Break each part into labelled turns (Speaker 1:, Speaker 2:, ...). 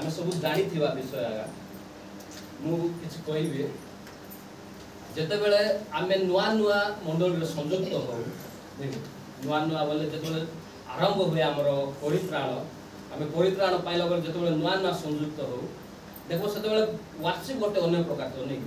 Speaker 1: आम सब जानी विषय आगा मुझे कहबी जिते बेले आम नुआ नुआ मंडल संयुक्त हो नुआ नुआ बोले जो आरंभ हुए आमर परित्राण आम परित्राण पाइला बेले जो नुआ नुआ संयुक्त हो देखो से वार्षिक गोटे अन्य प्रकार तो नहीं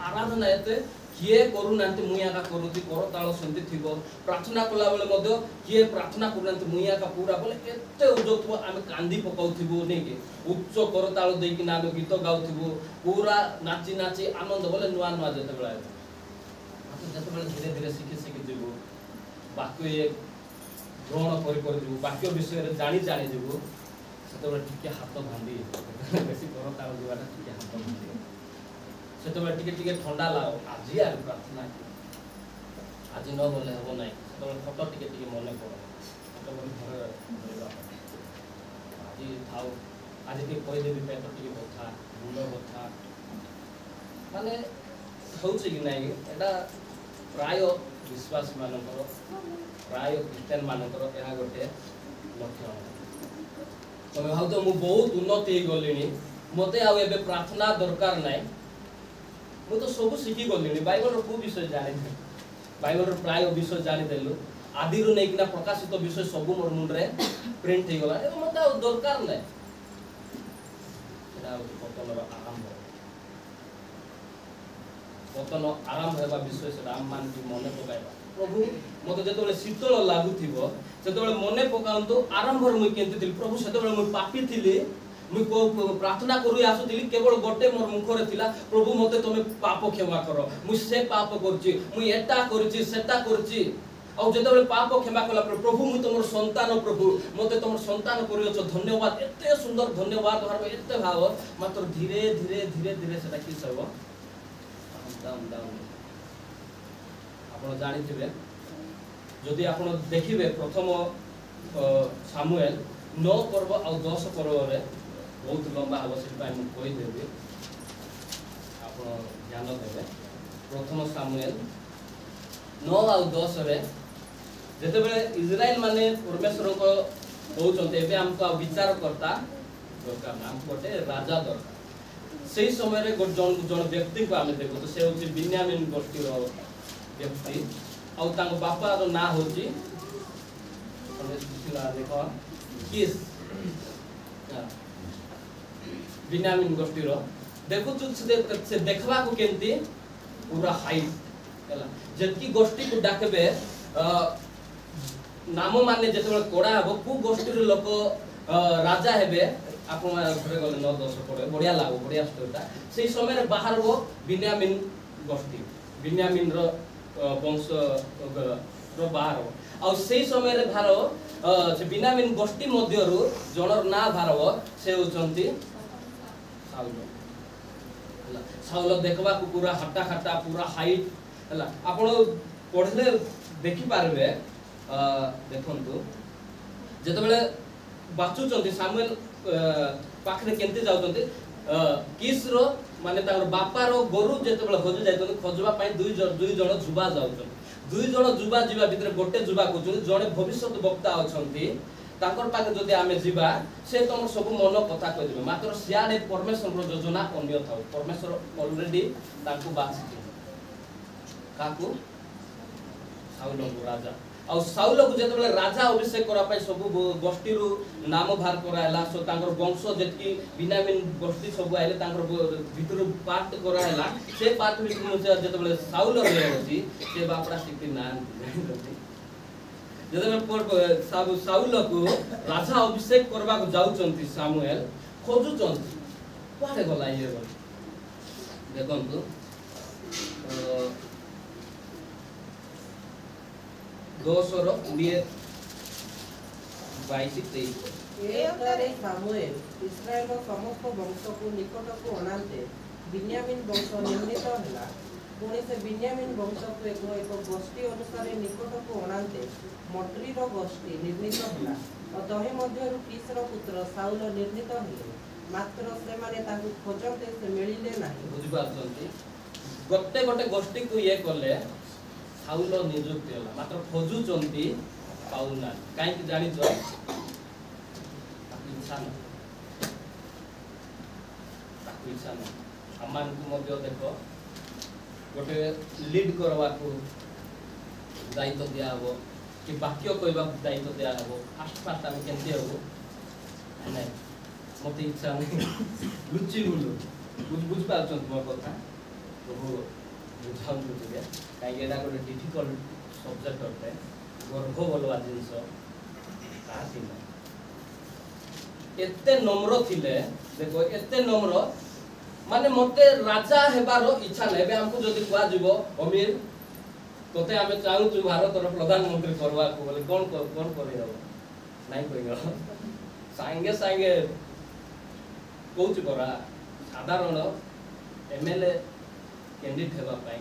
Speaker 1: आराधना एते किए करूना मुई आका करुती करताल सेमती थिबो प्रार्थना कला बेले किए प्रार्थना करूना मुई आका पूरा बोले एते उजोथबो आमे कांदी पकाउथिबो नै के उच्च करताल देई कि नाम गीत गाउथिबो पूरा नाची नाची आनंद बोले नुआ नुआ जते बेला जते बेला धीरे धीरे सीखी सीखी जीवो वाक्य ग्रहण कर वाक्य विषय रे जानी जानी जीवो सेते बेला टिके हाथ भांडी बेसी करताल जीवाटा टिके हाथ भांडी सेतबेले टिके टिके ठंडा लाओ आज यार प्रार्थना आज न बोले हम ना सेतबेले फोटो टिके टिके मने पड़ो फोटो घर धरवा आज थाओ आज के कहि देबी पेट टिके बथा मुंड बथा माने होउछ कि नै एटा प्राय विश्वास मानकर प्राय क्रिश्चियन मानकर एहा गोटे लक्षण तमे भाव तो मु बहुत उन्नति गलिनी मते आ एबे प्रार्थना दरकार नै मु तो सब शिखी गलिनी बाइबल को विषय जानि बाइबल प्राय विषय जानि देलु आदि रु नै किना प्रकाशित विषय सब मोर मुंड रे प्रिंट हे गला ए मते दरकार नै एटा पतन आरंभ हेबा विषय से राम मान की मने पकाइबा प्रभु मते जेतबेले शीतल लागुथिबो सेतबेले मने पकाउंतो आरंभ रे मु केंति थिल प्रभु सेतबेले मु पापी थिली मुझे प्रार्थना करू आसुली केवल गोटे मोर मुखरे थिला प्रभु मते तुम पाप क्षमा कर मुझे पाप करछि आ जेतबेले पाप क्षमा कला प्रभु मु तुम संतान प्रभु मते तुम संतान करियछ धन्यवाद एते सुंदर धन्यवाद हर एते भाव मात्र धीरे धीरे धीरे धीरे सेटा कि सब डाउन डाउन आपण जानि थिबे जदि आपण देखिबे प्रथम सामुएल 9 पर्व आ 10 पर्व रे बहुत लंबा हम से कहीदेवी आप ध्यान देवे प्रथम सामुएल 9 आ 10 रे जेतेबेले इजराइल माने परमेश्वर को कहउचंते एबे हमको विचार करता दरकार नाम गोटे राजा दरकार सेही समय रे जन व्यक्ति को आमे देखो तो से होची बिन्यामीन गोष्ठी रो व्यक्ति आ तांको बापा रो ना होची देखो किस बिन्यामीन गोष्ठी रो देखो से देखबा को केंती पूरा हाइट हला जतकी गोष्ठी को डाकबे नाम माने जेतबे कोडा हबो को गोष्ठी रो लोक राजा हेबे आपण घरे गले 9 10 पड़े बढ़िया लागो बढ़िया स्टोरीटा सेही समय रे बाहर वो बिन्यामीन गोष्ठी बिन्यामीन रो वंश रो बाहर आ सेही समय रे भारो से बिन्यामीन गोष्ठी मध्य रो जनर ना भारो से होचंती साउल देखबा को पूरा हट्टा खट्टा पूरा हाइट हला आपण पढले देखि पारबे देखंतु जेतबेले बाचुचंती सामुएल पाखरे केंते जाउचंती किस रो माने तार बापा रो गोरु जेतबेले खोजु जायतंती खोजबा पई दुई जण जुबा जाउचंती दुई जण जुबा जीवा भितर गोटे जुबा को जणे भविष्यत वक्ता अछंती ताकर पाके जदि आमे जीवा से तुम सब मन कथा कह देबे मात्र सियाडे परमेश्वर रो योजना अन्य थाउ परमेश्वर ऑलरेडी ताकू बाछि काकू साउल राजा आ साउल को जेतबेले राजा अभिषेक करा पई सब गोष्ठी रु नाम भार करायला सो तांकर वंश जेतकी बिन्यामीन गोष्ठी सब आइले तांकर भितर पार्ट करायला से पार्ट भितर जेतबेले साउल रे होची से बापरा सिक्ति ना जेतबेले साउल को राजा अभिषेक करबा को जाउचंती सामुएल खोजुचंती पारे गला ये देखंतु 10 रो 22 23
Speaker 2: सामुएल इस्राएल समस्त वंश को निकट को अनाते बिन्यामीन वंश निर्णीत हला पुणी से बिन्यामीन वंश को एक गोष्ठी अनुसार निकट को अनाते मटरी रो गोष्ठी निर्णीत हला और तहे मध्य कीस रो पुत्र साउल निर्णीत हले मात्र से माने ताकू खोजते से मिलिले नाही
Speaker 1: बुझि पाछंती गोटे गोटे गोष्ठी को ये करले साउल नियुक्ति होला मात्र खोजुचंती पाउना काई कि जानि छ इच्छा न इच्छा नहीं आम देख गोटे लीड करवा दायित्व दिया हम कि वाक्य कहवा दायित्व दिया हम फास्ट आम केमती हम ना मत इच्छा नहीं लुचि बुलू बुझिपार मो कथा प्रभु बुझाऊ टे कहीं गोटे डिफिकल्ट सब्जेक्ट अटे गर्भ बोलवा जिनस एते नम्र थिले देखो एते नम्र माने मते राजा हेबार इच्छा नै बे हमको जदी कुआ जीवो अमीर तोते आमे चाहू तू भारत रो प्रधानमंत्री करवा को बोले कोन करे हो नाही कहियो संगे संगे कोच करा साधारण एमएलए कैंडिडेट हेबा पई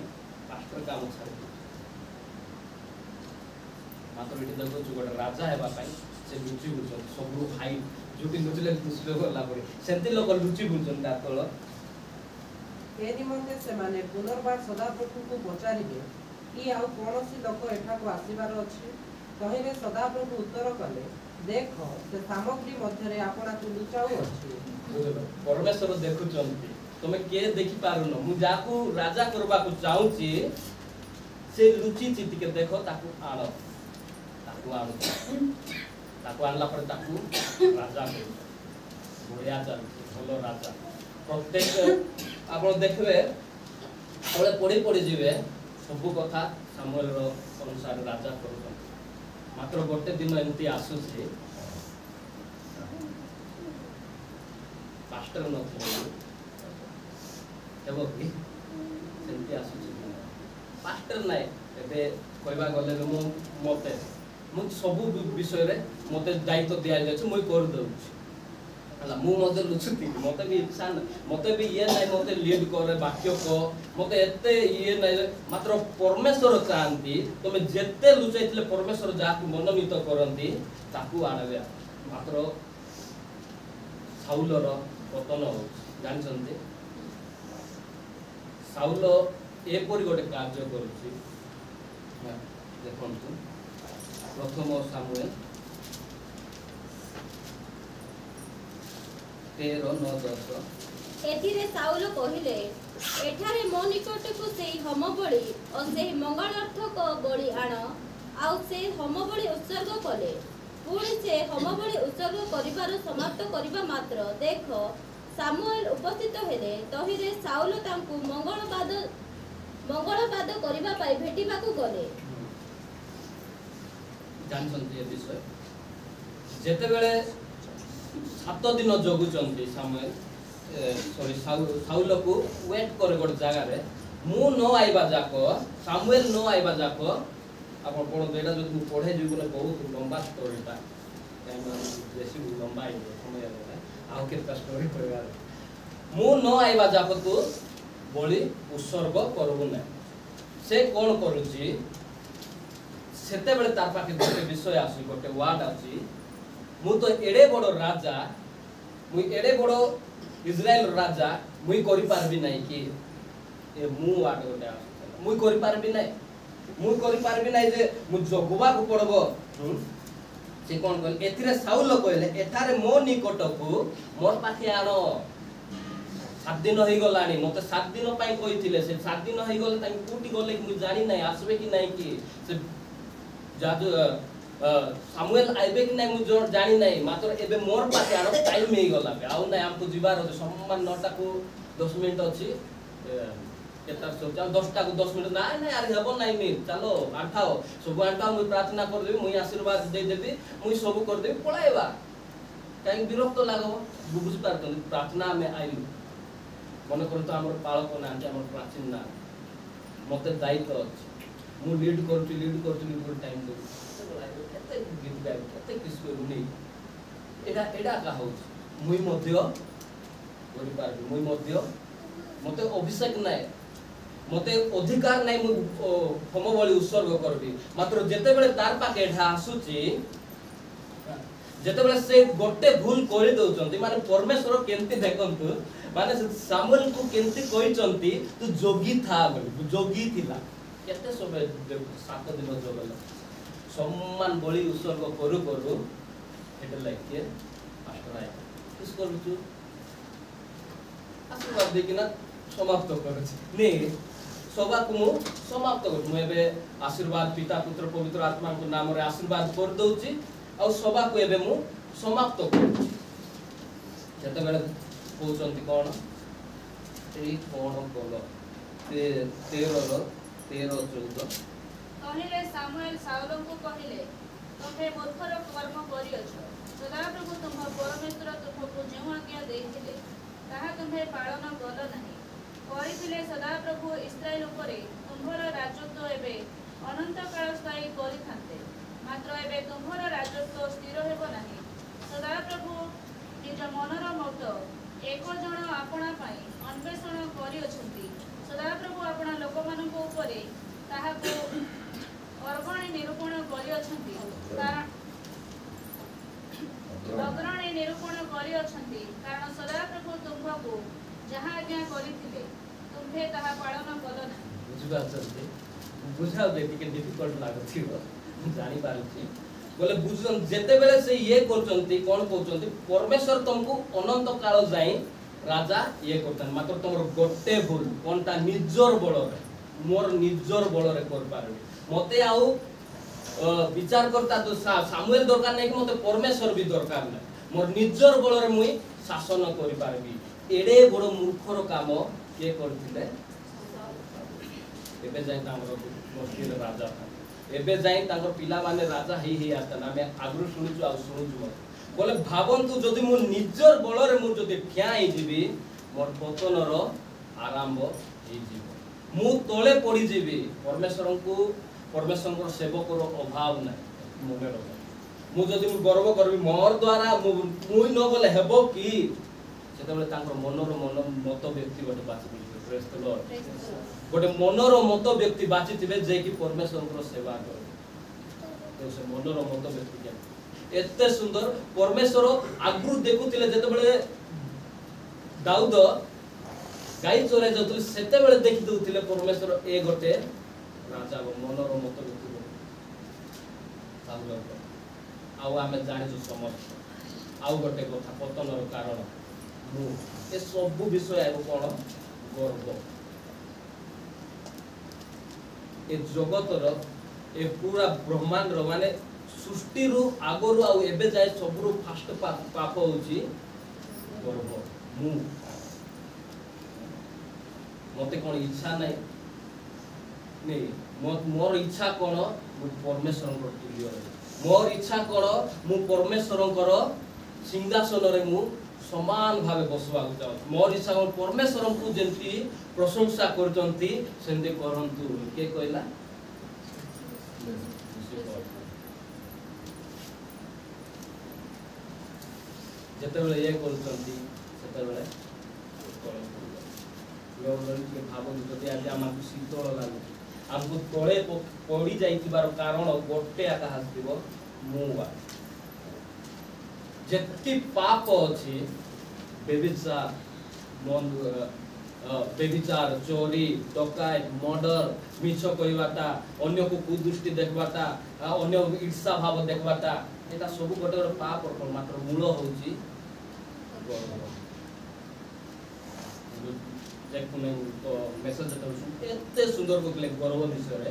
Speaker 1: पास्टर काम छाड़ी मात्र एटी देखो गोटे राजा हेबा पई से लुचि बुझन सब हाइट जोटी लुचिले दुसरे गला परे सेंती लोक लुचि बुझन ता तळ
Speaker 2: ए निमंते से माने पुनर्बार सदाप्रभु को पचारिबे कि आउ कोनोसी लोक एठा को आसीबार अछि कहिबे सदाप्रभु उत्तर कले देखो से सामग्री मध्य रे आपना को लुचाउ अछि
Speaker 1: परमेश्वर देखुचंती तमे के देखि पारुनो मु जाकू राजा करबा को चाहूची से लुचि चिति के देखो ताकू आलो ताकू आनला पर ताकू राजा के बढ़िया चल भलो राजा प्रत्येक आप देखबे बड़े पढ़ी पढ़ी जीवे सब कथा सामुएल रो अनुसार राजा करू मात्र गोटे दिन एमती आसुची पास्टर नथिले हेबो कि सेमती आसुची पास्टर नाय एबे कहबा गले मु मते मु सब विषय रे मते दायित्व दिया जाय मु कर दउची हला मु मते लुचुती मते भी इच्छा मते भी ये नाही मते लीड करे वाक्य को मते एते ये नाही मात्र परमेश्वर चाहंती तमे जेते लुचाइतले परमेश्वर जाकू मनोनीत करंती ताकू आनबे मात्र साउल रो पतन हो जान छनते साउल एपरि गोटे कार्य करूची देखंतु प्रथम सामुएल 13:9-10
Speaker 3: एथिरे साउल कहिले एठारे मो निकट को सेही होम बळी और सेही मंगलार्थक बळी आण आउ से होम बळी उत्सर्ग कले पुणी से होम बळी उत्सर्ग करिबार समाप्त करिबा मात्र देखो सामुएल उपस्थित हेले तहिरे साउल तांकु मंगलबाद करिबा पाई भेटिबा को गले
Speaker 1: जानछन्ती ए विषय जेते बेले 7 दिन जगुचंती सामुएल सॉरी साउल को वेट करे गोटे जगह रे मु न आइबा जाको सामुएल न आइबा जाको आपण कोन बेटा जो पढे जीव ने बहुत लंबा स्टोरीटा टाइम बेसी लंबा है समय है आउ केता स्टोरी पढवा मु न आइबा जाको तू बोली उत्सर्ग करबो ना से कोन करूची सेते बेले तार पाके गोटे विषय आसी गोटे वार्ड आसी मु तो एडे बड़ राजा मु एडे बड़ इजराइल राजा मुई करि पारबी नै कि ए मु वार्ड गोटे आसी मुई करि पारबी नै जे मु जगुबा को पड़बो से कोन कहल एथिरे साउल कहले एठारे मो निकट को मोर पाखे आनो 7 दिन होई गलानी मते 7 दिन पई कहिथिले से 7 दिन होई गले ताई कुटी गले कि मु जानि नै आसबे कि नै कि से जादू सामुएल आइबे कि नै मु जानि नै मात्र एबे मोर पाखे आनो टाइम हे गला बे आउ नै हमको जिबार हो सम्मान 9 टा को 10 मिनिट अछि केता सोचा 10 टा को 10 मिनिट नै यार हेबो नै मी चलो आठाओ सब आठाओ मु प्रार्थना कर देबी मु आशीर्वाद दे देबी मु सब कर देबी पळाइबा काई विरक्त लागो बुझ पारतन प्रार्थना में आइलु मन कर तो हमर पालक ना हमर प्राचीन ना मते दायित्व अछि मु लीड करती टाइम दे केते गीत गाय केते किसको रुनी एडा का हो मुई मध्य करि पारबी मुई मध्य मते अभिषेक नाय मते अधिकार नाय मु होम बळी उत्सर्ग करबी मात्र जेते बेले तार पाके एठा आसुची जेते बेले से गोटे भूल करि दउचंती माने परमेश्वर केनती देखंतु माने सामुएल को केनती कहिचंती तू जोगी था बोली जोगी थिला केते समय 7 दिन जोगल सम्मान बळी उत्सर्ग करू करू एटा लाइके पास्टर आय किस करू तू आशीर्वाद देकिना समाप्त करूची ने सभा को मु समाप्त करू मु एबे आशीर्वाद पिता पुत्र पवित्र आत्मा को नाम रे आशीर्वाद कर दउची आ सभा को एबे मु समाप्त करूची जते बेले कहउचंती कोन ए कोन बोलो 13:14
Speaker 4: କହିଲେ ସାମୁଏଲ ସାଉଲଙ୍କୁ କହିଲେ ତୁମ୍ଭେ ମୂର୍ଖର କର୍ମ କରିଅଛ ସଦାପ୍ରଭୁ ତୁମ୍ଭ ପରମେଶ୍ୱର ତୁମ୍ଭକୁ ଯେଉଁ ଆଜ୍ଞା ଦେଇଥିଲେ ତାହା ତୁମ୍ଭେ ପାଳନ କଲ ନାହିଁ କରିଥିଲେ ସଦାପ୍ରଭୁ ଇସ୍ରାଏଲ ଉପରେ ତୁମ୍ଭର ରାଜତ୍ୱ ଏବେ ଅନନ୍ତ କାଳ ସ୍ଥାୟୀ କରିଥାନ୍ତେ ମାତ୍ର ଏବେ ତୁମ୍ଭର ରାଜତ୍ୱ ସ୍ଥିର ହେବ ନାହିଁ ସଦାପ୍ରଭୁ ନିଜ ମନର ମତ ଏକ ଜଣ ଆପଣା ପାଇଁ ଅନ୍ୱେଷଣ କରିଅଛନ୍ତି ସଦାପ୍ରଭୁ ଆପଣା ଲୋକମାନଙ୍କ ଉପରେ ତାହାକୁ ଅଗ୍ରଣୀ ନିରୂପଣ କରିଅଛନ୍ତି କାରଣ ସଦାପ୍ରଭୁ ତୁମ୍ଭକୁ ଯାହା ଆଜ୍ଞା କରିଥିଲେ ତୁମ୍ଭେ ତାହା ପାଳନ କଲ ନାହିଁ
Speaker 1: ବୁଝିପାରୁଛନ୍ତି ବୁଝାଉ ଯେ ଟିକେ ଡିଫିକଲ୍ଟ ଲାଗୁଥିବ ଜାଣି ପାରୁଛି ବୋଲେ ବୁଝୁଛନ୍ତି ଯେତେବେଳେ ସେ ଇଏ କରୁଛନ୍ତି କ'ଣ କହୁଛନ୍ତି ପରମେଶ୍ୱର ତମକୁ ଅନନ୍ତ କାଳ ଯାଏଁ ରାଜା ଇଏ କରୁଛନ୍ତି ମାତ୍ର ତମର ଗୋଟେ ଭୁଲ କ'ଣଟା ନିଜର ବଳରେ ମୋର ନିଜର ବଳରେ କରିପାରିବି ମତେ ଆଉ ବିଚାର करता तो सामुएल दरकार नहीं कि मते परमेश्वर भी दरकार नहीं मोर निजर बଳରେ मुई शासन करि पारबी एडे बड़ मूर्खर काम के करथिले एबे जाय तांगर गोष्ठी राजा था एबे जाय तांगर पिला माने राजा ही आस्ता ना मैं आगु सुनिछु आ सुनिछु बोले भाबंतु जदि मो निजर बଳରେ मु जदि ठिया हे जिबी मोर पतनर आरंभ हे जिवो मु तळे पड़ी जिबी परमेश्वर सेवकर अभाव ना मने रख मु जदि मु गर्व करबी मोर द्वारा मुई न बोले हेबो की सेतेबेले तांकर मनर मत व्यक्ति गोटे बाछि प्रेज द लॉर्ड गोटे मनर मत व्यक्ति बाछि थिबे जे कि परमेश्वर सेवा करे तो से मनर मत व्यक्ति के एते सुंदर परमेश्वर आगु देखुतिले जेतेबेले दाऊद गाई चोरे जतुले सेतेबेले देखि दउतिले परमेश्वर ए गोटे राजा मनर मत व्यक्ति आउ आमे जानिछु समर्थ आउ गोटे कथा पतनर कारण मु ए सब विषय आइबो कोन गर्व ए जगतर ए पूरा ब्रह्मांड रो माने सृष्टि रु आगरु आउ एबे जाय सबरु फास्ट पाप होची गर्व मु मते कोन इच्छा नै नहीं मोर इच्छा कोन परमेश्वर तुल्य मोर इच्छा कोन मु परमेश्वर सिंहासन रे मु समान भावे बसवा चाहूँ मोर इच्छा परमेश्वर को जेंति प्रशंसा करजंती सेंदे करंतु के कहला जेतेबेले ये करजंती सेतेबेले के भाबन जदि आज हमकु शीतल लागु हमको तळे पड़ी जाइतिबार कारण गोटे आका हसदिबो मुवा जेति पाप अछि बेविचार चोरी डकायत मर्डर मिछ कहबाटा अन्य को कुदृष्टि देखबाटा अन्य ईर्षा भाव देखबाटा एटा सब गोटे पाप मात्र मूल होची तो मेसेज एते सुंदर कहले गर्व विषय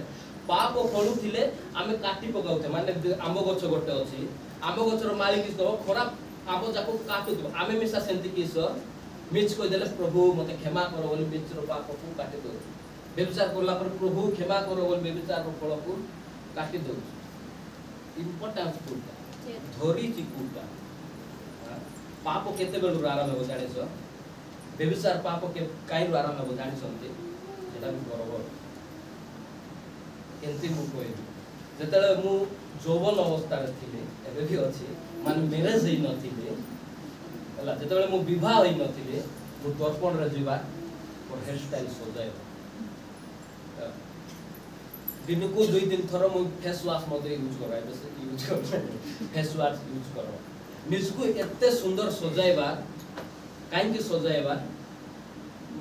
Speaker 1: पाप फलुथिले आमे काटी पकाउते माने आंब गछ गोटे अछि आंब गछर मालिक तो खराब आंब जाको काटु आमे मिसा सेंति किस मिछ कहि देले प्रभु मते क्षमा करो बोली मिछर पाप को काटी दो व्यभिचार करला पर प्रभु क्षमा करो बोली व्यभिचार रो फल को काटी दो इंपोर्टेंस कुटा धोरी ची कुटा पाप केते बेलु आरंभ हो जाने छ व्यभिचार पाप के काइरु आरंभ हो जानि संते जेटा भी गर्व केंति मु कोइ जेतले मु जौवन अवस्था रे थिले एबे भी अछि माने मैरिज हेइ नथिले हला जेतले मु विवाह हेइ नथिले मु दर्पण रे जीवा और हेयर स्टाइल सजाय दिन को 2-3 थरो मु फेस वॉश मते यूज कराय बस यूज कर फेस वॉश यूज करो निजको एते सुंदर सजायबा काई के सजायबा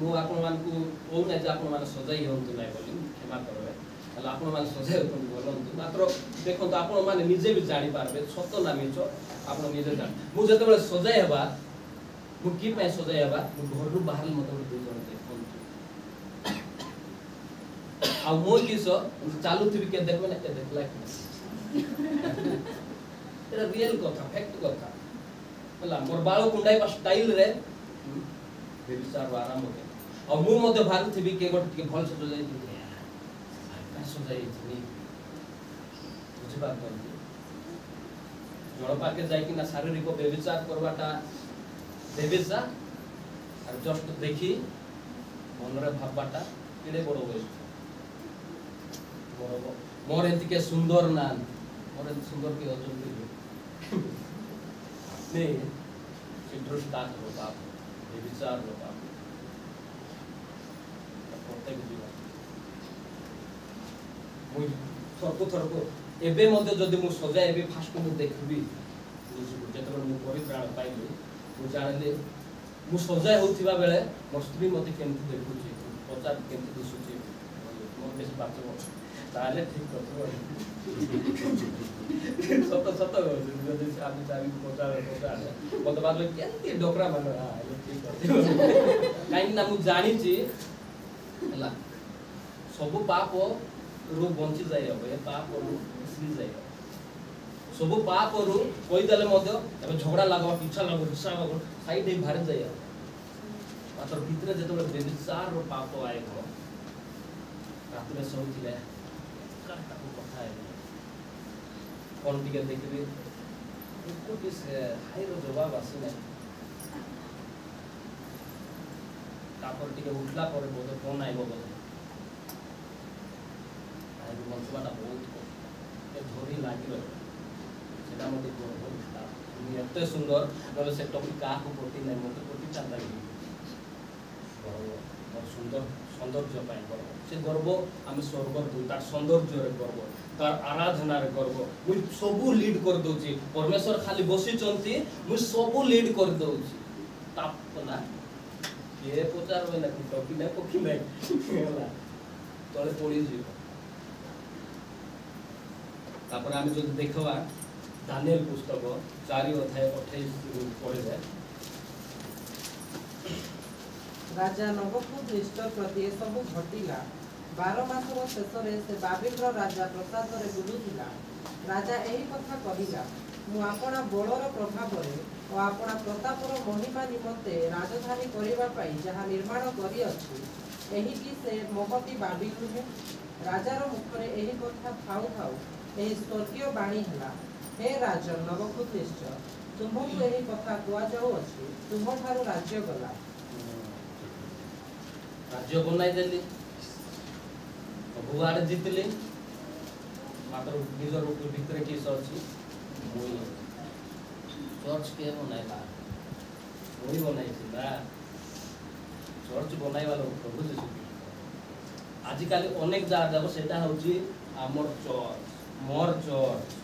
Speaker 1: मु आपन मान को ओ नै जे आपन मान सजाई होंतु नै बोली क्षमा करबे हला आपन मान सजाय होंतु बोलंतु मात्र देखो तो आपन मान निजे भी जानि पारबे सत्य ना मिछ आपन निजे जान मु जते बेले सजाय हेबा मु की पे सजाय हबा मु घर रु बाहर मते दे जण देखन आ मो किस चालू थी के देखबे ना के देखला एटा रियल कथा फैक्ट कथा होला मोर बाल कुंडाई पा स्टाइल रे बेविचार आराम होके और मु मते भारू थी के गोट के भल सजाय दी का सजाय थी बुझी बात कर जड़ पाके जाय कि ना शारीरिक बेविचार करवाटा बेविचार और जस्ट देखी मन रे भाबबाटा केडे बड़ होय मोर एंती के सुंदर ना मोर एंती सुंदर के अजब नहीं चित्र स्टार्ट हो बाप बेविचार हो बाप प्रत्येक जीवन मुई थरको एबे मते जदि मु सजा एबे फास्ट मु देखबी जेतबे मु परित्राण पाइली मु जानले मु सजा होथिबा बेले मोर स्त्री मते केमति देखुची पचार केमति दिसुची मोर बेस बात ताले ठीक करतो सत सत जदि आदि चाबी पचार मते बादले केमति डोकरा मानो हां ठीक करतो काई ना मु जानि छी हला सब पाप रू बंची जाय हबे पाप रू इसली जाय सब पाप रू कोई दले मध्य एबे झगड़ा लागो पीछा लागो रिसा लागो साइड ही बाहर जाय मात्र भीतर जेतबे बेविचार रो पाप आइबो रात में सोथिले काटा को कथा है कोन टिके देखबे को किस हाई रो जवाब आसी नै तापर टिके उठला पर बोले फोन आइबो बोले मनसुबाटा बहुत धरी लगे सेटा मते एत सुंदर नले से टॉपिक का को पटी नै मते पटी चांदा मोर सुंदर सौंदर्य पाए गर्व से गर्व आम स्वर्ग दू तार सौंदर्य रे गर्व तार आराधना रे गर्व मु सबु लीड कर दोची परमेश्वर खाली बसी चंती मु सबु लीड कर दोची तापना के पचार होय ना टॉपिक नै पकी नै होला तळे पड़ी जी तापर आम जो देखवा दानिएल पुस्तक 4 अध्याय 28 पढ़े जाए
Speaker 2: राजा नबुकदनेस्तर प्रति सब घटिला 12 मासर शेष से बाबिलर राजा प्रसाद रे बुलुथिला राजा एही कथा कहिला मु आपणा बलर प्रभाव रे और आपणा प्रतापर महिमा निमंते राजधानी करिबा पाई जहा निर्माण करी अछि एही की से महती बाबिल नुहे राजार मुखरे एही कथा थाउ थाउ एही स्वर्गीय बाणी हला हे राजा नबुकदनेस्तर तुमको एही कथा कुआ जाउ अछि तुम ठारू राज्य गला
Speaker 1: राज्य बनाई देली बुआड़े जीतली मात्र निजर भीतर की अछि मुई चर्च के बनाइला मुई बनाइथिला चर्च बनाइवा लोग प्रभु जीसु आज काली अनेक जगह जाबो सेटा होची हमर चर्च मोर चर्च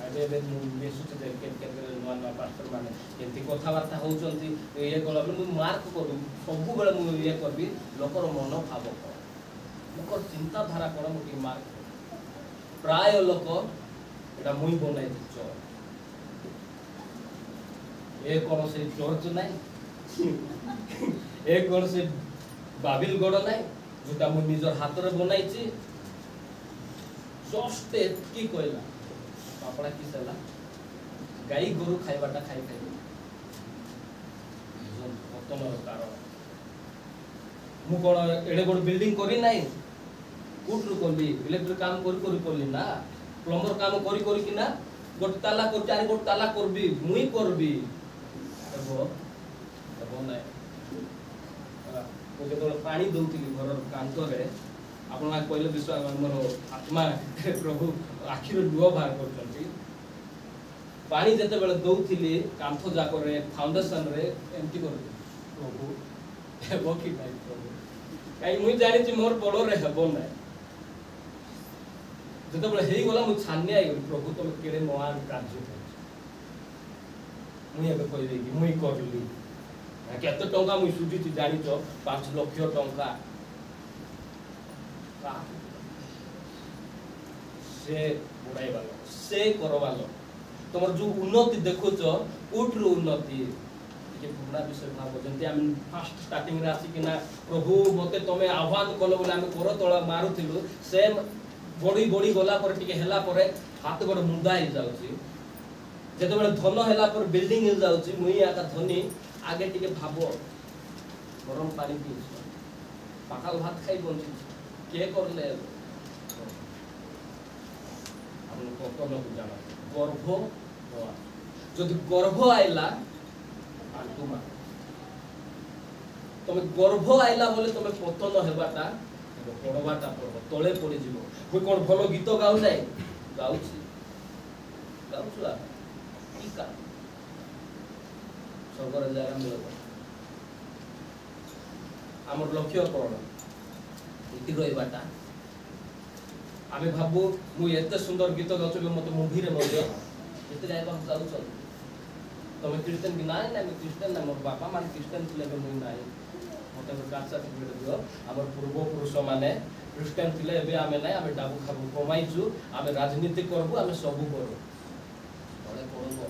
Speaker 1: आबे मेसुच देख के नवा नवा पास्टर माने केंती कथा वार्ता होचंती ये गला मु मार्क करू सब बेले मु ये करबी लोकर मन भाव को लोकर चिंता धारा कोन मु की मार्क प्राय लोक एटा मुई बनाई दी चर्च ए कोन से चर्च नै ए कोन से बाबिल गड नै जोटा मु निजर हाथ रे बनाई छी जस्ट की कहला आपड़ा की सला गाई गोरु खाइबाटा खाइ खाइ जन पतनर कारण मु कोन एडे बड़ बिल्डिंग करी नै कुटरु कोली इलेक्ट्रिक काम करी कोली ना प्लम्बर काम करी कि ना गोट ताला को चारि गोट ताला करबी मुई करबी एबो नै को केतोल पानी दउतिली घर कांत रे आपना कहले विश्वास मोर आत्मा प्रभु आखिर लुह बाहर करछंती पानी जते बेले दउतिली कांथ जाको रे फाउंडेशन रे एमटी कर प्रभु हेबो कि भाई प्रभु काई मुई जानि छी मोर बड़ रे हेबो नै जते बेले हेई गला मु छान्ने आइ प्रभु तुम केडे महान कार्य करछ मुई एबे कहि देकी मुई करली केते टंका मुई सुजी छी जानि छ 5 लाख टंका से बुढ़ाई वालो से करो वालो तुम जो उन्नति देखुच कोट्रु उन्नति ये पुराना विषय भाव जंती हम फास्ट स्टार्टिंग रे आसी किना प्रभु मते तमे आह्वान कलो बोले हम कर तळ मारुथिलु से बड़ी बड़ी गला पर टिके हेला परे हाथ गोड़ मुंडा ही जाउची जेते बेले धन हेला पर बिल्डिंग ही जाउची मुई आका धनी आगे टिके भाबो गरम पानी पी पाकाल भात खाई बंची के करले हम कोन को जाना गर्भ जदि गर्भ आइला आंतुमा तमे गर्भ आइला बोले तमे पतन हेबाटा पड़वाटा पड़ब तले पड़ी जीव कोई कोन भलो गीत गाउ नै गाउछि गाउछला टीका सगर जारा मिलबो हमर लक्ष्य कोन इति रहिबाटा आमे भाबु मु एते सुंदर गीत गाउछु मते मूवी रे मध्य एते गायबा गाउछु तमे क्रिश्चियन कि नाय ना क्रिश्चियन ना मोर बापा मान क्रिश्चियन थिले बे मुई नाय मते कास्ट सर्टिफिकेट दियो हमर पूर्व पुरुष माने क्रिश्चियन थिले एबे आमे नाय आमे डाबू खाबू कमाइछु आमे राजनीति करबू आमे सबु करू तळे करबो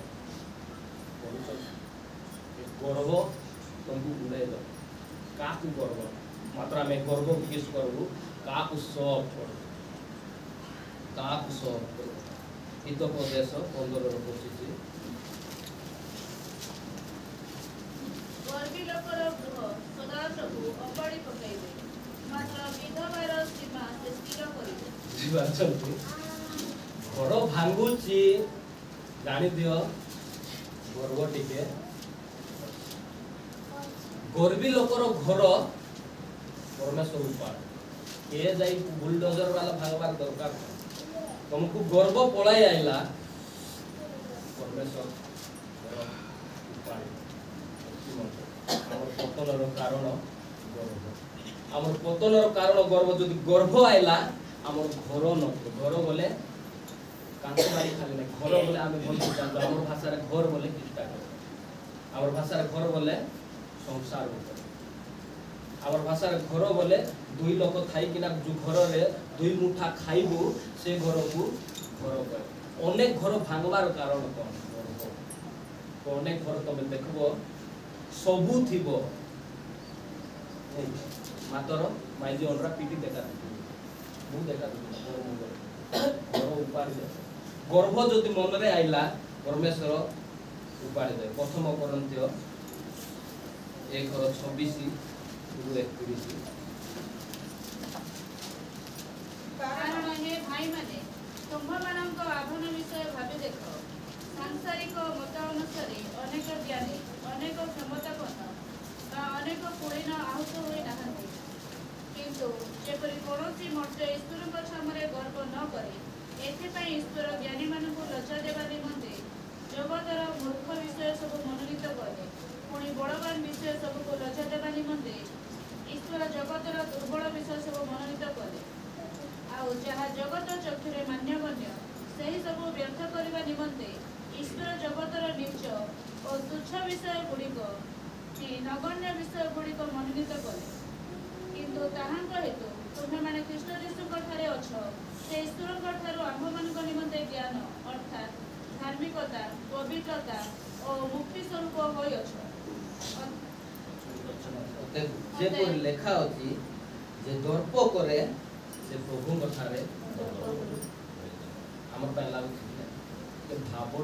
Speaker 1: करूछ गर्व तंबू उड़ाइ दो काकू गर्व मात्र आमे गर्व किस करबू काकू सब करबू काकू सब करबू इत प्रदेश 15 रो 25
Speaker 4: गर्वी लोकर गृह सदा प्रभु अपाड़ी पकाइबे मात्र विधवार सीमा से स्थिर करिबे
Speaker 1: जीवाचंती घर भांगुची जानि दियो गर्व टिके गर्वी लोकर घर परमेश्वर उपाड़ के जाई बुलडोजर वाला भागवार दरकार तुमको गर्व पळाई आइला परमेश्वर उपाड़ हमर पतनर कारण गर्व हमर पतनर कारण गर्व जदि गर्व आइला हमर घर न घर बोले कांतबारी खाली नै घर बोले आमे बोलते जानो हमर भाषा रे घर बोले किस्ता हमर भाषा रे घर बोले संसार बोले हमर भाषा रे घर बोले दुई लोक थाई किना जो घर रे दुई मुठा खाइबो से घर को घर कहे अनेक घर भांगवार कारण कोन अनेक घर तमे देखबो सबु थिबो मातर माइजी ओनरा पीटी देखा मु देखा घर उपाड़ दे गर्भ जदि मन रे आइला परमेश्वर उपाड़ दे प्रथम कोरिन्थियो 1:26-31
Speaker 4: कारण हे भाई माने तुम्भमानक आभूषण विषय भाबी देखो सांसारिक मत अनुसार अनेक ज्ञानी अनेक क्षमतापन्न बा अनेक कुलीन आहत होई नाहंती किंतु जेपरि कोनोसी मर्त्य ईश्वरଙ୍କ सामने गर्व न करे एथिपाई ईश्वर ज्ञानी मानकु लज्जा देवा निमंते जगतर मूर्ख विषय सब मनोनीत कले पुणी बड़वान विषय सबको लज्जा देवा निमंते ईश्वर जगतर दुर्बल विषय सब मनोनीत कले आउ जहाँ जगत चक्षुरे मान्यगण्य ସେହି ସବୁ ବ୍ୟର୍ଥ କରିବା ନିମନ୍ତେ ଈଶ୍ୱର ଜଗତର ନୀଚ ଓ ତୁଚ୍ଛ ବିଷୟ ଗୁଡ଼ିକ କି ନଗଣ୍ୟ ବିଷୟ ଗୁଡ଼ିକ ମନୋନୀତ କଲେ କିନ୍ତୁ ତାହାଙ୍କ ହେତୁ ତୁମେମାନେ ଖ୍ରୀଷ୍ଟ ଯୀଶୁଙ୍କ ଠାରେ ଅଛ ସେ ଈଶ୍ୱରଙ୍କ ଠାରୁ ଆମ୍ଭମାନଙ୍କ ନିମନ୍ତେ ଜ୍ଞାନ ଅର୍ଥାତ୍ ଧାର୍ମିକତା ପବିତ୍ରତା ଓ ମୁକ୍ତି ସ୍ୱରୂପ ହୋଇଅଛ
Speaker 1: ଯେପରି ଲେଖା ଅଛି ଯେ ଦର୍ପ କରେ ସେ ପ୍ରଭୁଙ୍କ ଠାରେ हमर पे लागु के भाबो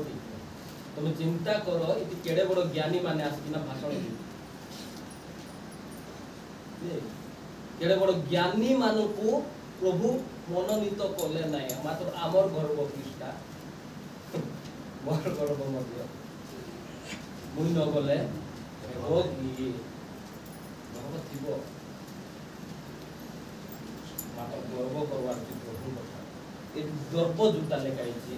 Speaker 1: तुम चिंता करो इति केडे बड़ ज्ञानी माने आसिना भाषण दे केडे बड़ ज्ञानी मानकु प्रभु मनोनीत कले नाही मात्र आमर गर्व कृष्णा मोर गर्व मध्य मुई न गले हो कि गर्व थिबो मात्र गर्व करवार प्रभु କଥା ए दर्प जुटा लेखाइछि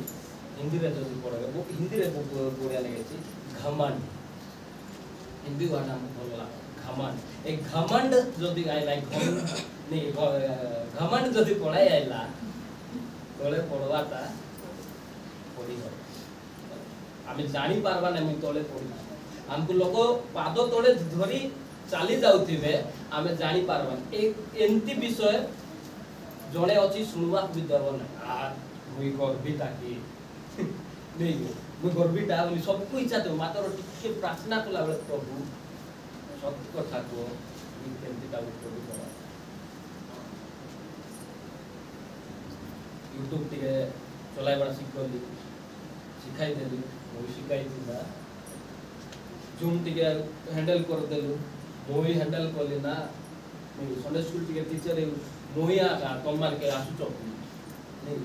Speaker 1: हिंदी रे जदि पढबे वो हिंदी रे बोरिया लेखाइछि घमंड हिंदी वर्ड हम बोलला घमंड ए घमंड जदि आइला घमंड जदि पढाई आइला तळे पढवाटा पढी हो आमे जानि पारबा नै तळे पढी हमको लोक पाद तळे धरी चाली जाउथिबे आमे जानि पारबा ए एंती विषय जड़े अच्छी शुणवा भी डर ना मुई गर्वी ताकि नहीं मुझे गर्विटा बोली सबको इच्छा थे मात्र टिके प्रार्थना कला बेले प्रभु सब कथा को केमती प्रभु करा यूट्यूब टिके चलाइबा शिखली शिखाई देली मुझे शिखाई दिला जूम टिके हैंडल कर देलु मुई हैंडल कली ना संडे स्कूल टिके टीचर मुई आका तुम मान के आसु चौकी नहीं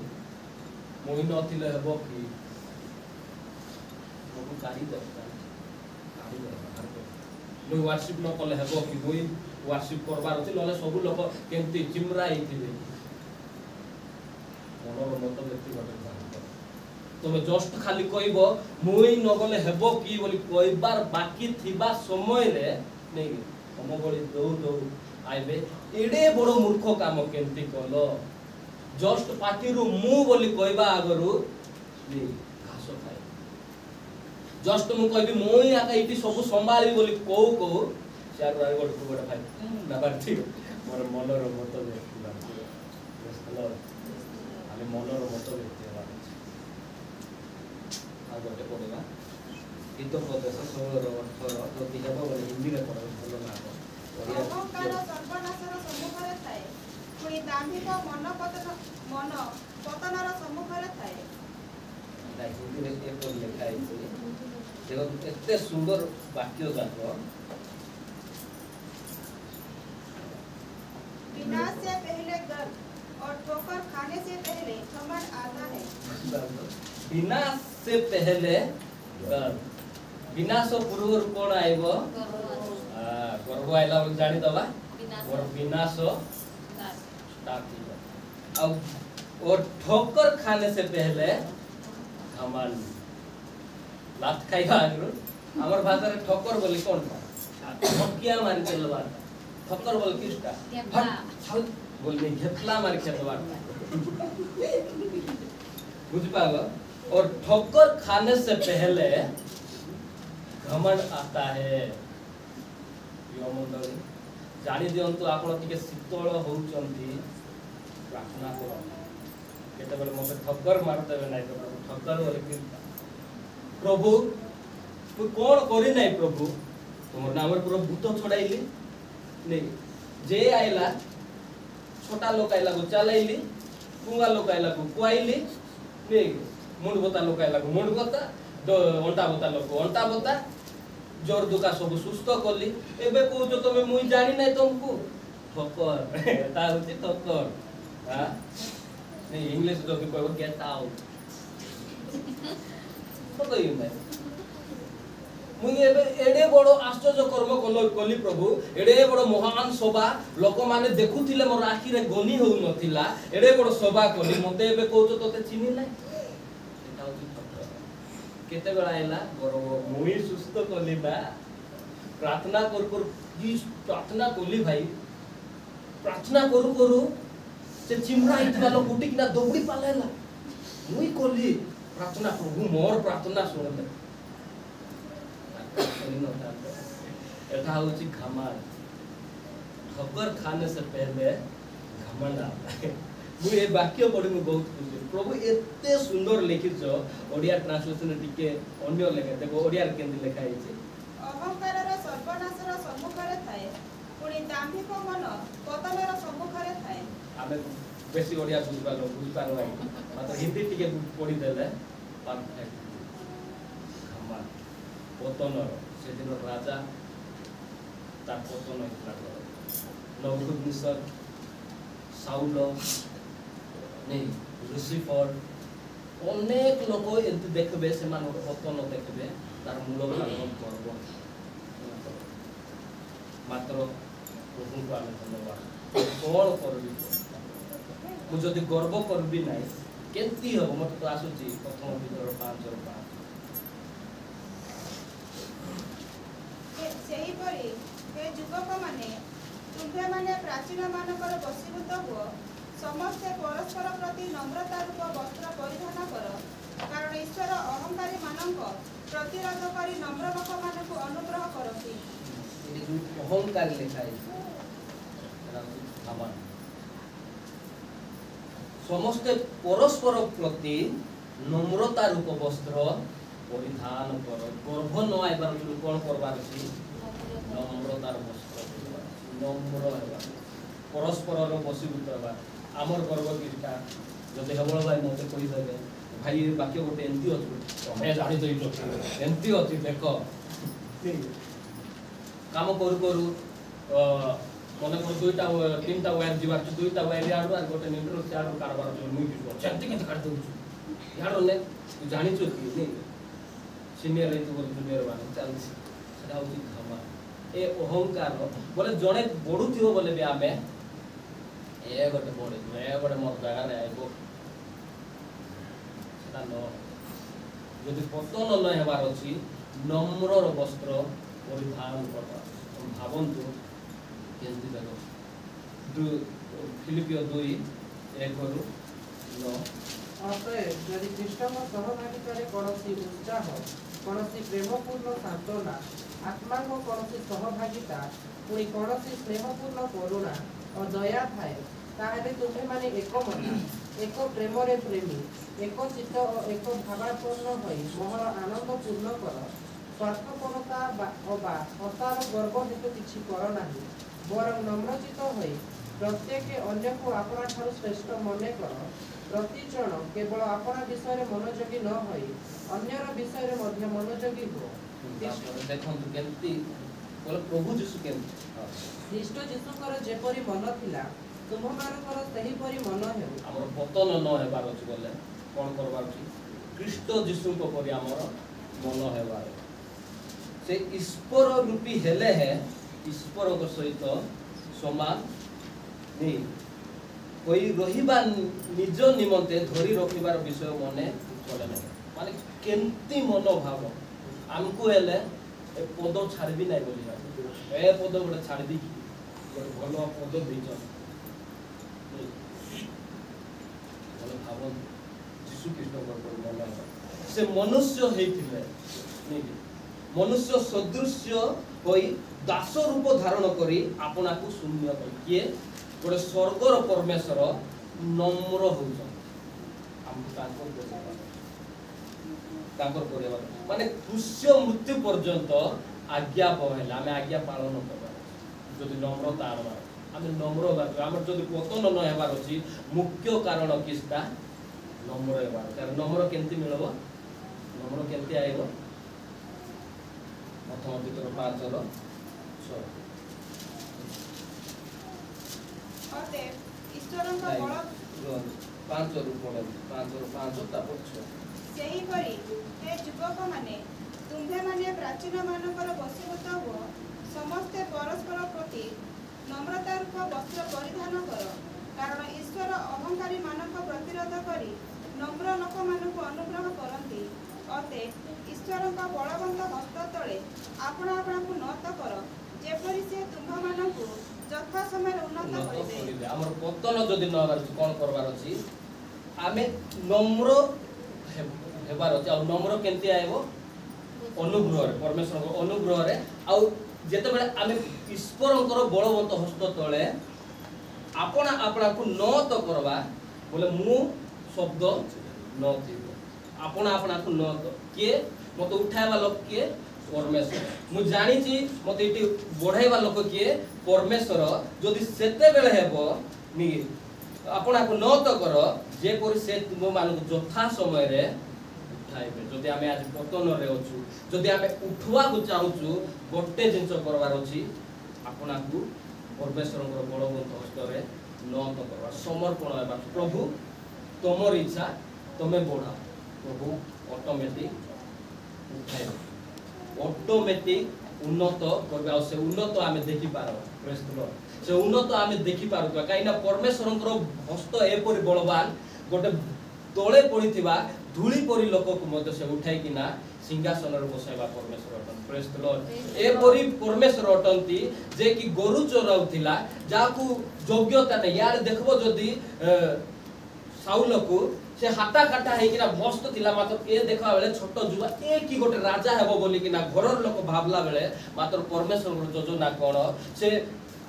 Speaker 1: मुई नथिले हेबो कि प्रभु गाड़ी दरकार गाड़ी दरकार मुई वर्शिप न कले हेबो कि मुई वर्शिप करबार अछि लले सब लोक केमती चिमरा हिथिबे मनर मत व्यक्तिगत तुम जस्ट खाली कहब मुई न गले हेबो कि बोली कहबार बाकी थिबा समय रे नहीं हम बड़ी दौ दौ आइबे एडे बड़ मूर्ख काम केमती कलो जस्ट पार्टी रु मु बोली कहबा आगरु नहीं घास खाए जस्ट मु कहबी मोई आका इति सब संभाली बोली को चार बार गोटे भाई ना बाठी मोर मनर मत व्यक्ति हेलो आले मनर मत व्यक्ति हेबा आ गोटे पढेबा गीत प्रदेश 16 अक्षर जति हेबो बोली हिंदी रे पढो भलो ना
Speaker 5: अहंकार सर्वनाशर सम्मुखरे थाए पुणी दाम्भिक मन पतनर सम्मुखरे थाए
Speaker 1: हिंदी रे एक पर लिखा है देखो इतने सुंदर वाक्य जाको
Speaker 5: विनाश से पहले गर्व और ठोकर खाने से पहले घमंड आता है
Speaker 1: विनाश से पहले गर्व विनाश पूर्व कौन आइबो गर्व आइला बोल जानी दबा और विनाश स्टार्ट हो अब और ठोकर खाने से पहले घमंड लात खाइबा आगरो हमर भाषा रे ठोकर बोली कोन ठकिया मार के लबा ठोकर बोल किसका फट बोल में घेतला मार के लबा बुझ पागो और ठोकर खाने से पहले घमंड आता है यो मंडली जानी दियंतु आपण टिके शीतल होउचंती प्रार्थना करो केते बेले मते ठक्कर मार देबे नै तो ठक्कर बोले कि प्रभु तू कौन करी नहीं प्रभु तुम नाम पूरा भूत छड़ाइली नहीं जे आइला छोटा लोक आइला को चलाइली पुंगा लोक आइला को कुआइली नहीं मुंड बता लोक आइला को मुंड बता अंटा बता लोक अंटा बता जोर दुका सब सुस्त करली एबे को जो तमे मुई जानी नहीं तुमको ठक्कर ता होती ठक्कर हां नहीं इंग्लिश जो कि कहबो गेट आउट तो कहियो मैं मुई एबे एडे बड़ो आश्चर्य कर्म कली प्रभु एडे बड़ो महान सभा लोक माने देखुथिले मोर आखि रे गनी होउ नथिला एडे बड़ो सभा कली मते एबे कहतो तते चिनी नै एटा होची ठक्कर केते बेला आइला गरब मुई सुस्त कली बा प्रार्थना कर जी प्रार्थना कली भाई प्रार्थना करू से चिमरा इतला लोक उठी किना दौड़ी पालेला मुई कली प्रार्थना प्रभु मोर प्रार्थना सुन एटा होची घमंड ठक्कर खाने से पहले घमंड आता है मुझे ये वाक्य पढ़ी मैं बहुत खुशी प्रभु एते सुंदर लिखिछ ओडिया ट्रांसलेशन टिके अन्य लेखे देखो ओडिया रे केंदी लिखा है
Speaker 5: अहंकारर सर्वनाशर सम्मुखरे थाए पुणी दाम्भिक मन पतनर सम्मुखरे थाए
Speaker 1: आमे बेसी ओडिया बुझपार नै मात्र हिंदी टिके पढ़ी देले परफेक्ट घमंड पतनर से दिन राजा तार पतन होइतला नबुकदनेस्सर साउल नहीं लुसिफर अनेक लोक एंत देखबे से मान पतन देखबे तार मूल कारण गर्व मात्र प्रभु को आमे धन्यवाद कौन करबी मु जदि गर्व करबी नाही केंती हो मत तो आसुची प्रथम विद्रोह 5 और 5
Speaker 5: सेहीपरि हे युवक माने तुम्भे माने प्राचीन मानकर वशीभूत हुओ समस्ते परस्पर प्रति नम्रता रूप वस्त्र परिधान कर कारण ईश्वर अहंकारी मानक प्रतिरोध करी नम्र लोक मानक अनुग्रह करती
Speaker 1: ये जो अहंकार लिखा है घमंड समस्ते परस्पर प्रति नम्रता रूप वस्त्र परिधान कर गर्भ न आइबार कौन करबार अछि नम्रतार वस्त्र नम्र हेबा परस्पर बसीभूत हेबा आमर गर्व किटा जदि हेबल भाई मते कहि देबे भाई ये बाक्य गोटे एंती अछि तमे जानि दई लो एंती अछि देखो काम करू करू मने कर दुईटा तीनटा वायर जीवार दुईटा वायर याडू आर गोटे निंद्रो चार कारबार मुई कि चंती के काट दउ याडो ने तू जानि छु कि नहीं सीनियर रे तू जूनियर वाला चालसी सेटा होची धमा ए अहंकार बोले जणे बडुथियो बोले बे आमे ए गोटे मोर जगह रे आइबो सेटा न यदि पतन न हेबार अछि नम्रर वस्त्र परिधान करबा भावन्तु केंती देखो फिलिपियो 2:1-9
Speaker 2: अतएव यदि ख्रीष्टଙ୍କ सहभागिताରେ କୌଣସି ଉତ୍ସାହ କୌଣସି ପ୍ରେମପୂର୍ଣ୍ଣ ସାନ୍ତ୍ୱନା ଆତ୍ମାଙ୍କ କୌଣସି ସହଭାଗିତା ପୁଣି କୌଣସି ସ୍ନେହପୂର୍ଣ୍ଣ କରୁଣା ଓ ଦୟା ଥାଏ ତାହେଲେ ତୁମ୍ଭେମାନେ ଏକମତ ଏକ ପ୍ରେମରେ ପ୍ରେମୀ ଏକ ଚିତ୍ତ ଓ ଏକ ଭାବାପନ୍ନ ହୋଇ ମୋହର ଆନନ୍ଦ ପୂର୍ଣ୍ଣ କର ସ୍ୱାର୍ଥପରତା ଅବା ଅସାର ଗର୍ବ ହେତୁ କିଛି କର ନାହିଁ ବରଂ ନମ୍ରଚିତ ହୋଇ ପ୍ରତ୍ୟେକ ଅନ୍ୟକୁ ଆପଣାଠାରୁ ଶ୍ରେଷ୍ଠ ମନେ କର प्रति जन केवल अपना विषय मनोयोगी न होई अन्यर विषय ମଧ୍ୟ मनोयोगी हो
Speaker 1: देखंतु केंती बोले प्रभु यीशु केंती
Speaker 2: ख्रीष्ट यीशुकर जेपरि मन थिला तुममानकर सही परि मन हेउ
Speaker 1: हमर पतन न हेबार अछि बोले कोन करबार अछि ख्रीष्ट यीशु को परि हमर मन हेबार से ईश्वर रूपी हेले है ईश्वर को सहित समान नहीं कोई रहिबा निज निमंते धरी रखिबार विषय मने चले नहीं माने केंती मनोभाव हमको हेले ए पद छाड़बी नहीं बोली ए पद गोटे छाड़ दी गोटे भलो पद देछ भलो भाव यीशु कृष्ण को मन से मनुष्य हेथिले नहीं मनुष्य सदृश्य होई दास रूप धारण करी आपना को शून्य कर किए गोटे स्वर्गर परमेश्वर नम्र होउछन हमको तांकर करेबा माने क्रूस्य मृत्यु पर्यंत आज्ञा पहेला हमें आज्ञा पालन करबा जदि नम्रता आनबा हमें नम्र होबा हमर जदि पतन न हेबार अछि मुख्य कारण किसटा नम्र हेबा कारण नम्र केंती मिलबो नम्र केंती आइबो प्रथम पितर 5
Speaker 5: अतएव ईश्वरଙ୍କ बल
Speaker 1: 5 ରୁ 5 ତାପରେ 6
Speaker 5: सेहीपरि हे युवकମାନେ ତୁମ୍ଭେମାନେ ପ୍ରାଚୀନମାନଙ୍କର ବଶୀଭୂତ ହୁଅ ସମସ୍ତେ ପରସ୍ପର ପ୍ରତି ନମ୍ରତାରୂପ ବସ୍ତ୍ର ପରିଧାନ କର କାରଣ ଈଶ୍ୱର ଅହଙ୍କାରୀମାନଙ୍କ ପ୍ରତିରୋଧ କରି ନମ୍ର ଲୋକମାନଙ୍କୁ ଅନୁଗ୍ରହ କରନ୍ତି ଅତଏବ ଈଶ୍ୱରଙ୍କ ବଳବନ୍ତ ହସ୍ତ ତଳେ ଆପଣା ଆପଣାକୁ ନତ କର ଯେପରି ସେ ତୁମ୍ଭମାନଙ୍କୁ ଯଥା ସମୟରେ ଉନ୍ନତ କରିବେ
Speaker 1: ଆମର ପତନ ଯଦି न ହବାର କୋन करबार अछि आमे नम्र हेबार अछि आ नम्र केंती आइबो अनुग्रह रे परमेश्वर को अनुग्रह रे आ जेते बेले आमे ईश्वरଙ୍କର बलवंत हस्त तळे आपणा आपणा को नत करबा बोले मु शब्द न थिबो आपणा आपणा को नत के मते उठाइबा लोक के परमेश्वर मु जानि छी मते इटी बढ़ाइबा लोक के परमेश्वर जदि सेते बेले हेबो नि आपणा को नत कर जे परि से तुम मानक यथा समय रे उठाइबे जदि आमे आज पतन रे अछु जदि आमे उठवा को चाहूछु गोटे जिंस करबार अछि आपणा को परमेश्वरଙ୍କର बलवंत हस्त रे नत करबा समर्पण हेबा प्रभु तमर इच्छा तमे बढ़ाओ प्रभु ऑटोमेटिक उठाइबे ऑटोमेटिक उन्नत करबा से उन्नत आमे देखि पारो प्रेज द लॉर्ड से उन्नत आमे देखि पारो काइना परमेश्वरଙ୍କର हस्त एपरि बलवान गोटे तळे पडिथिबा धूली परि लोक को मते से उठाई किना सिंहासन रे बसाइबा परमेश्वर अटन प्रेज द लॉर्ड एपरि परमेश्वर अटंती जे कि गरु चराउथिला जाकू योग्यता नै यार देखबो जदी साउल को से हाटा काटा है कि ना मस्त थिला मात्र ए देखा बेले छोट जुवा ए की गोटे राजा हेबो बोली कि ना घरर लोक भाबला बेले मात्र परमेश्वर योजना कोन से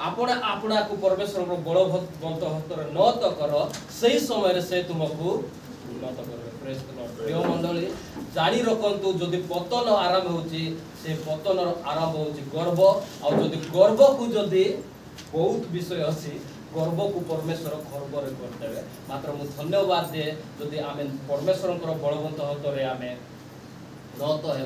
Speaker 1: आपणा आपणा को परमेश्वर बलवंत हस्तर नत कर सही समय रे से तुमको उन्नत करबे प्रेज द लॉर्ड। प्रिय मंडली जानी रखंतु जदि पतन आरंभ होची से पतन आरंभ होची गर्व आ जदि गर्व को जदि बहुत विषय अछि गर्व को परमेश्वर गर्व रे करतेबे मात्र मु धन्यवाद दे जदि आमे परमेश्वर बलवंत हतरे आमे न तो